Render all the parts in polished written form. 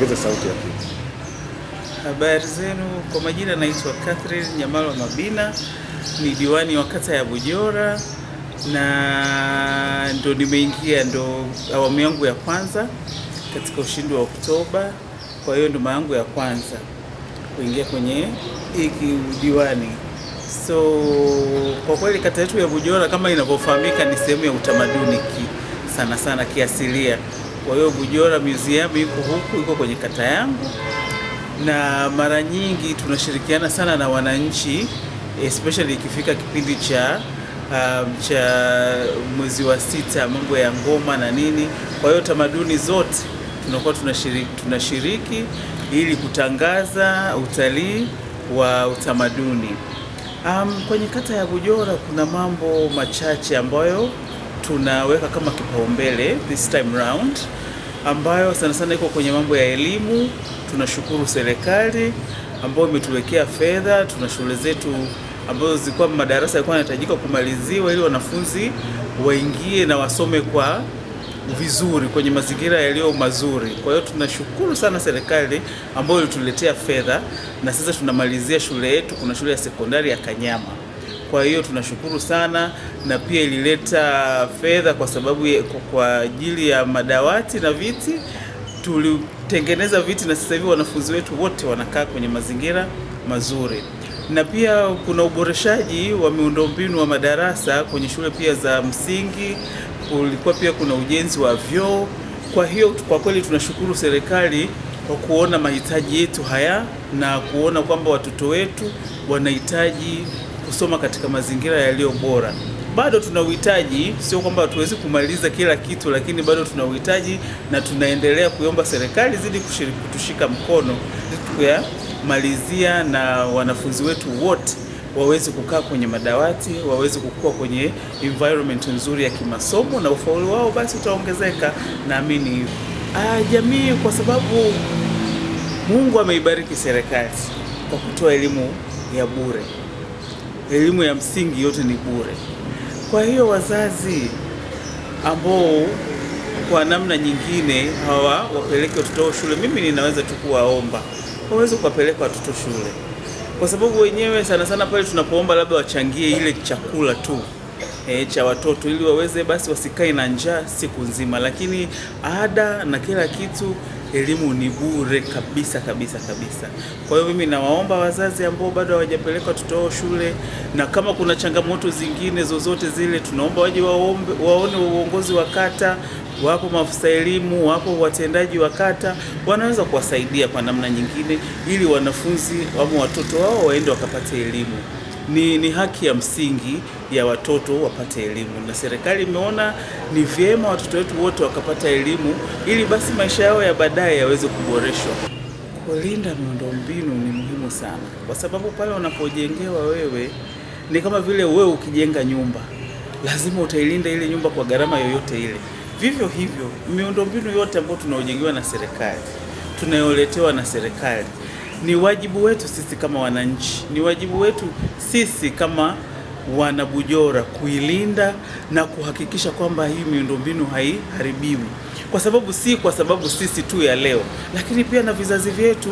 ongeze sauti ya pili. Habari zenu, kwa majina naitwa Catherine Nyamalwa Mabina, ni diwani wa kata ya Bujora na ndo nimeingia awamu yangu ya kwanza katika ushindi wa Oktoba. Kwa hiyo ndo mara yangu ya kwanza kuingia kwenye hiki diwani. So kwa kweli kata yetu ya Bujora kama inavyofahamika ni sehemu ya utamaduni sana sana kiasilia. Kwa hiyo Bujora Museum iko kwenye kata yangu, na mara nyingi tunashirikiana sana na wananchi, especially ikifika kipindi cha mwezi wa sita, mambo ya ngoma na nini. Kwa hiyo tamaduni zote tunakuwa tunashiriki ili kutangaza utalii wa utamaduni. Kwenye kata ya Bujora kuna mambo machache ambayo tunaweka kama kipaumbele this time round, ambayo sana sana iko kwenye mambo ya elimu. Tunashukuru serikali ambayo imetuwekea fedha. Tuna shule zetu ambazo zilikuwa madarasa yalikuwa yanahitajika kumaliziwa ili wanafunzi waingie na wasome kwa vizuri kwenye mazingira yaliyo mazuri. Kwa hiyo tunashukuru sana serikali ambayo ilituletea fedha, na sasa tunamalizia shule yetu. Kuna shule ya sekondari ya Kanyama. Kwa hiyo tunashukuru sana, na pia ilileta fedha kwa sababu kwa ajili ya madawati na viti. Tulitengeneza viti na sasa hivi wanafunzi wetu wote wanakaa kwenye mazingira mazuri. Na pia kuna uboreshaji wa miundombinu wa madarasa kwenye shule pia za msingi. Kulikuwa pia kuna ujenzi wa vyoo. Kwa hiyo kwa kweli tunashukuru serikali kwa kuona mahitaji yetu haya na kuona kwamba watoto wetu wanahitaji kusoma katika mazingira yaliyo bora. Bado tuna uhitaji, sio kwamba hatuwezi kumaliza kila kitu, lakini bado tuna uhitaji na tunaendelea kuomba serikali zidi kutushika mkono kuyamalizia, na wanafunzi wetu wote waweze kukaa kwenye madawati, waweze kukua kwenye environment nzuri ya kimasomo, na ufaulu wao basi utaongezeka. Naamini hivyo. Jamii, kwa sababu Mungu ameibariki serikali kwa kutoa elimu ya bure. Elimu ya msingi yote ni bure. Kwa hiyo wazazi ambao kwa namna nyingine wapeleke watoto wao shule, mimi ninaweza tu kuwaomba waweze kuwapeleka watoto shule, kwa sababu wenyewe sana sana pale tunapoomba labda wachangie ile chakula tu cha watoto ili waweze basi wasikae na njaa siku nzima, lakini ada na kila kitu, elimu ni bure kabisa kabisa kabisa. Kwa hiyo mimi nawaomba wazazi ambao bado hawajapeleka watoto wao shule, na kama kuna changamoto zingine zozote zile, tunaomba waje waone uongozi wa kata. Wapo maafisa elimu, wapo watendaji wa kata, wanaweza kuwasaidia kwa namna nyingine ili wanafunzi au watoto wao waende wakapate elimu. Ni haki ya msingi ya watoto wapate elimu, na serikali imeona ni vyema watoto wetu wote wakapata elimu ili basi maisha yao ya baadaye yaweze kuboreshwa. Kulinda miundombinu ni muhimu sana, kwa sababu pale unapojengewa wewe ni kama vile wewe ukijenga nyumba, lazima utailinda ile nyumba kwa gharama yoyote ile. Vivyo hivyo miundombinu yote ambayo tunaojengewa na serikali, tunayoletewa na serikali, ni wajibu wetu sisi kama wananchi, ni wajibu wetu sisi kama wana Bujora kuilinda na kuhakikisha kwamba hii miundombinu haiharibiwi, kwa sababu sisi tu ya leo, lakini pia na vizazi vyetu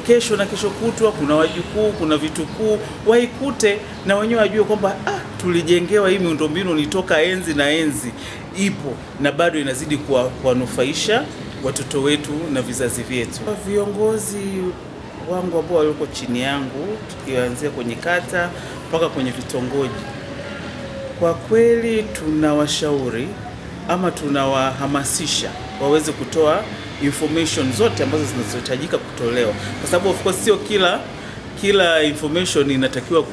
kesho na kesho kutwa. Kuna wajukuu, kuna vitukuu, waikute na wenyewe wajue kwamba tulijengewa hii miundombinu ni toka enzi na enzi, ipo na bado inazidi kuwanufaisha watoto wetu na vizazi vyetu. Viongozi wangu ambao walioko chini yangu, tukianzia kwenye kata mpaka kwenye vitongoji, kwa kweli tunawashauri ama tunawahamasisha waweze kutoa information zote ambazo zinazohitajika kutolewa, kwa sababu of course sio kila information inatakiwa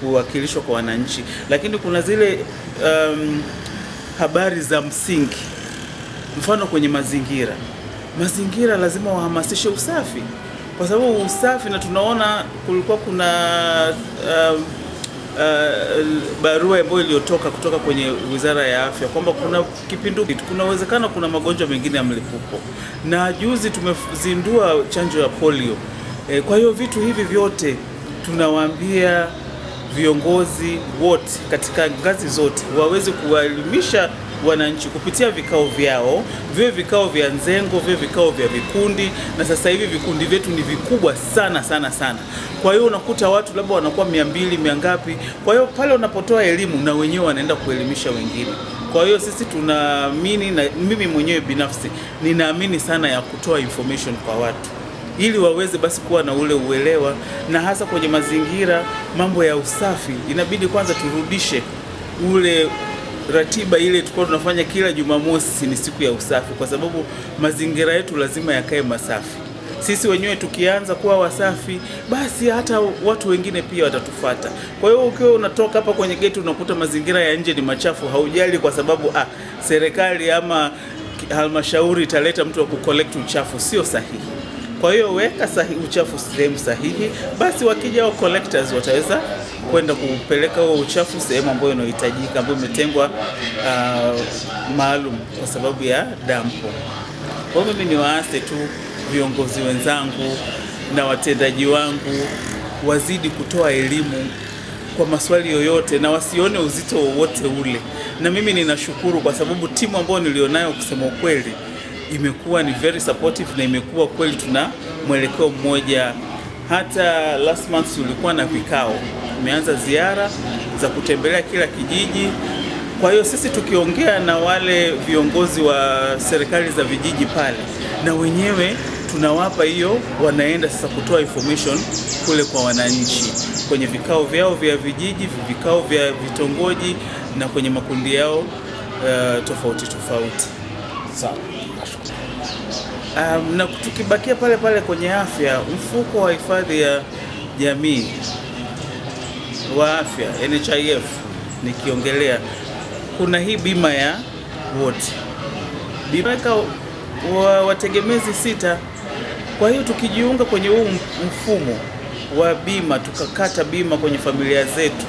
kuwakilishwa kwa wananchi, lakini kuna zile habari za msingi. Mfano kwenye mazingira lazima wahamasishe usafi, kwa sababu usafi, na tunaona kulikuwa kuna barua ambayo iliyotoka kutoka kwenye Wizara ya Afya kwamba kuna kipindupindu, kuna uwezekano kuna magonjwa mengine ya mlipuko, na juzi tumezindua chanjo ya polio. Kwa hiyo vitu hivi vyote tunawaambia viongozi wote katika ngazi zote waweze kuwaelimisha wananchi kupitia vikao vyao, vile vikao vya Nzengo, vile vikao vya vikundi, na sasa hivi vikundi vyetu ni vikubwa sana sana sana. Kwa hiyo unakuta watu labda wanakuwa 200 ngapi. Kwa hiyo pale unapotoa elimu na wenyewe wanaenda kuelimisha wengine. Kwa hiyo sisi tunaamini, na mimi mwenyewe binafsi ninaamini sana ya kutoa information kwa watu ili waweze basi kuwa na ule uelewa, na hasa kwenye mazingira, mambo ya usafi inabidi kwanza turudishe ule ratiba ile tulikuwa tunafanya kila Jumamosi ni siku ya usafi, kwa sababu mazingira yetu lazima yakae masafi. Sisi wenyewe tukianza kuwa wasafi, basi hata watu wengine pia watatufuata. Kwa hiyo ukiwa unatoka hapa kwenye geti unakuta mazingira ya nje ni machafu, haujali kwa sababu serikali ama halmashauri italeta mtu wa kucollect uchafu, sio sahihi. Kwa hiyo weka uchafu sehemu sahihi, basi wakija wa collectors wataweza kwenda kupeleka huo uchafu sehemu ambayo inahitajika, ambayo imetengwa maalum kwa sababu ya dampo. Kwa hiyo mimi niwaase tu viongozi wenzangu na watendaji wangu wazidi kutoa elimu kwa maswali yoyote na wasione uzito wowote ule. Na mimi ninashukuru kwa sababu timu ambayo nilionayo kusema ukweli imekuwa ni very supportive, na imekuwa kweli tuna mwelekeo mmoja. Hata last month ulikuwa na vikao, tumeanza ziara za kutembelea kila kijiji. Kwa hiyo sisi tukiongea na wale viongozi wa serikali za vijiji pale, na wenyewe tunawapa hiyo, wanaenda sasa kutoa information kule kwa wananchi kwenye vikao vyao vya vijiji, vikao vya vitongoji na kwenye makundi yao tofauti tofauti. Sawa. Na tukibakia pale pale kwenye afya, mfuko wa hifadhi ya jamii wa afya NHIF nikiongelea, kuna hii bima ya wote, bima wa wategemezi 6. Kwa hiyo tukijiunga kwenye huu mfumo wa bima, tukakata bima kwenye familia zetu,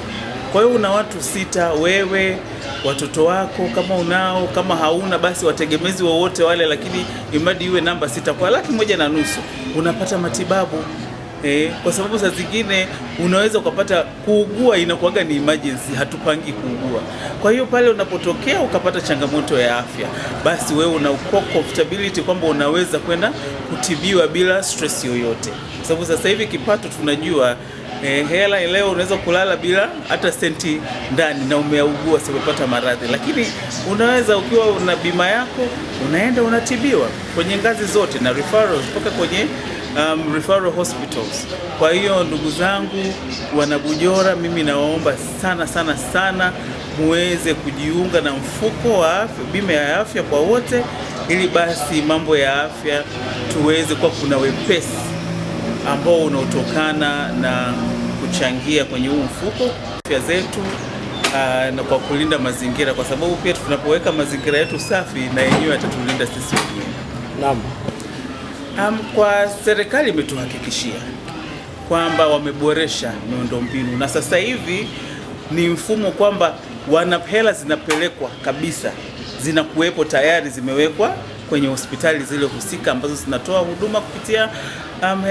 kwa hiyo una watu 6, wewe, watoto wako kama unao, kama hauna basi wategemezi wowote wale, lakini imadi iwe namba 6, kwa 1,500 unapata matibabu. Kwa sababu saa zingine unaweza ukapata kuugua, inakuwaga ni emergency, hatupangi kuugua. Kwa hiyo pale unapotokea ukapata changamoto ya afya, basi wewe una comfortability kwamba unaweza kwenda kutibiwa bila stress yoyote, kwa sababu sasa hivi kipato tunajua hela leo unaweza kulala bila hata senti ndani na umeugua, umepata maradhi, lakini unaweza ukiwa una bima yako unaenda unatibiwa kwenye ngazi zote na referrals mpaka kwenye referral hospitals. Kwa hiyo ndugu zangu wana Bujora, mimi nawaomba sana sana sana muweze kujiunga na mfuko wa afya, bima ya afya kwa wote, ili basi mambo ya afya tuweze kwa kuna wepesi ambao unaotokana na kuchangia kwenye huu mfuko afya zetu, na kwa kulinda mazingira, kwa sababu pia tunapoweka mazingira yetu safi na yenyewe atatulinda sisi wenyewe. Naam. Kwa serikali imetuhakikishia kwamba wameboresha miundombinu, na sasa hivi ni mfumo kwamba hela zinapelekwa kabisa, zinakuwepo tayari, zimewekwa kwenye hospitali zile husika ambazo zinatoa huduma kupitia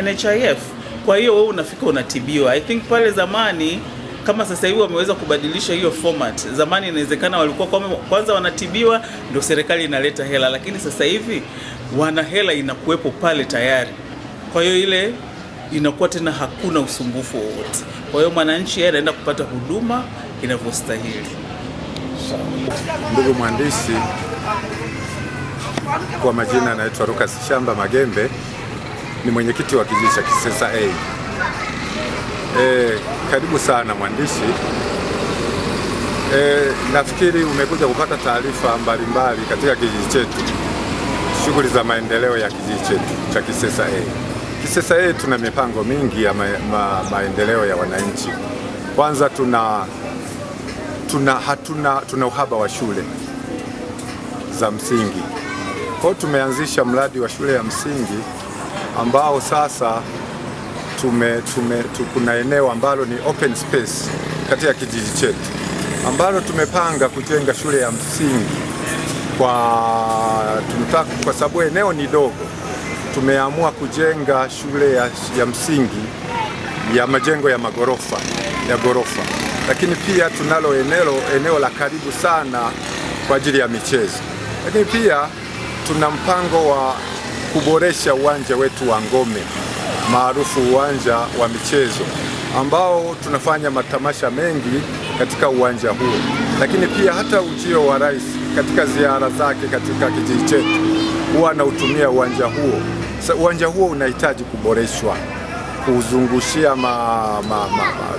NHIF. Kwa hiyo wewe unafika unatibiwa. I think pale zamani, kama sasa hivi wameweza kubadilisha hiyo format. Zamani inawezekana walikuwa kwanza wanatibiwa ndio serikali inaleta hela, lakini sasa hivi wana hela inakuwepo pale tayari. Kwa hiyo ile inakuwa tena hakuna usumbufu wowote. Kwa hiyo mwananchi yeye anaenda kupata huduma inavyostahili. Ndugu mwandishi, kwa majina anaitwa Lucas Shamba Magembe, ni mwenyekiti wa kijiji cha Kisesa A. Karibu sana mwandishi. Nafikiri umekuja kupata taarifa mbalimbali katika kijiji chetu, shughuli za maendeleo ya kijiji chetu cha Kisesa A. Kisesa A tuna mipango mingi ya maendeleo ya wananchi. Kwanza tuna uhaba wa shule za msingi. Kwa hiyo tumeanzisha mradi wa shule ya msingi ambao sasa kuna eneo ambalo ni open space katika kijiji chetu ambalo tumepanga kujenga shule ya msingi kwa sababu eneo ni dogo. Tumeamua kujenga shule ya msingi ya majengo ya ghorofa, lakini pia tunalo eneo la karibu sana kwa ajili ya michezo. Lakini pia tuna mpango wa kuboresha uwanja wetu wa Ngome maarufu uwanja wa michezo, ambao tunafanya matamasha mengi katika uwanja huo. Lakini pia hata ujio wa rais katika ziara zake katika kijiji chetu huwa anautumia uwanja huo. Uwanja huo unahitaji kuboreshwa, kuzungushia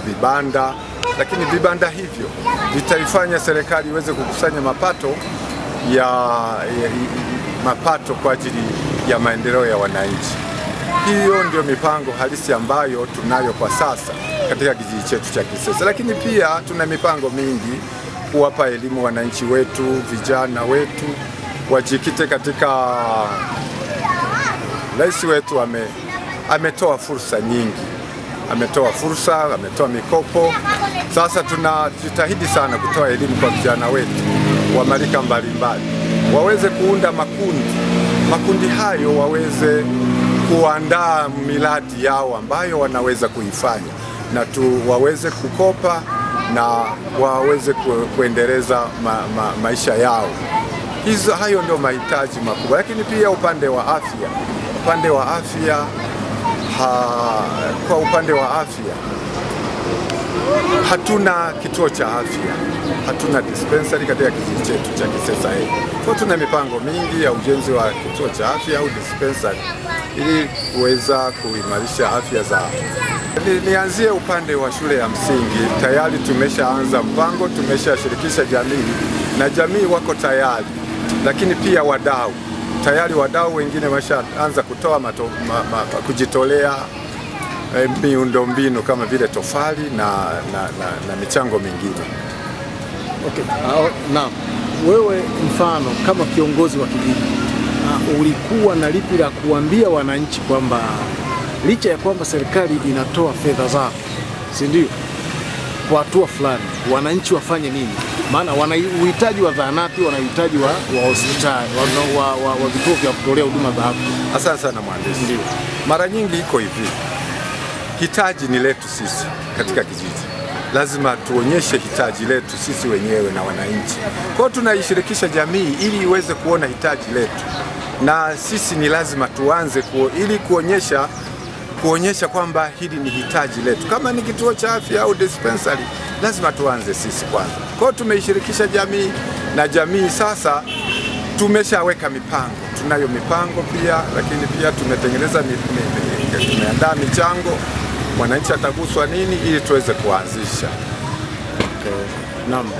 vibanda, lakini vibanda hivyo vitaifanya serikali iweze kukusanya mapato kwa ajili ya maendeleo ya wananchi. Hiyo ndio mipango halisi ambayo tunayo kwa sasa katika kijiji chetu cha Kisesa. Lakini pia tuna mipango mingi kuwapa elimu wananchi wetu, vijana wetu wajikite katika. Rais wetu ametoa fursa nyingi, ametoa mikopo. Sasa tunajitahidi sana kutoa elimu kwa vijana wetu wa marika mbalimbali, waweze kuunda makundi hayo, waweze kuandaa miradi yao ambayo wanaweza kuifanya na waweze kukopa na waweze kuendeleza maisha yao. Hayo ndio mahitaji makubwa. Lakini pia upande wa afya, kwa upande wa afya hatuna kituo cha afya, hatuna dispensary katika kijiji chetu cha Kisesa. Kwa tuna mipango mingi ya ujenzi wa kituo cha afya au dispensary ili kuweza kuimarisha afya zao. Nianzie upande wa shule ya msingi. Tayari tumeshaanza mpango, tumeshashirikisha jamii na jamii wako tayari, lakini pia wadau wengine wameshaanza kutoa kujitolea miundombinu kama vile tofali na michango mingine. Okay. Naam. Wewe mfano kama kiongozi wa kijiji ulikuwa na lipi la kuambia wananchi kwamba licha ya kwamba serikali inatoa fedha zao, si ndio, kwa hatua fulani, wananchi wafanye nini? Maana wana uhitaji wa zahanati, wana uhitaji wa hospitali, wa vituo vya kutolea huduma za afya. Asante sana mwandishi. Ndio. Mara nyingi iko hivi, hitaji ni letu sisi katika kijiji, lazima tuonyeshe hitaji letu sisi wenyewe na wananchi. Kwa hiyo tunaishirikisha jamii ili iweze kuona hitaji letu, na sisi ni lazima tuanze ili kuonyesha kwamba hili ni hitaji letu. Kama ni kituo cha afya au dispensary, lazima tuanze sisi kwanza. Kwa hiyo tumeishirikisha jamii, na jamii sasa tumeshaweka mipango. Tunayo mipango pia, lakini pia tumeandaa michango, mwananchi ataguswa nini ili tuweze kuanzisha. Okay. Naam.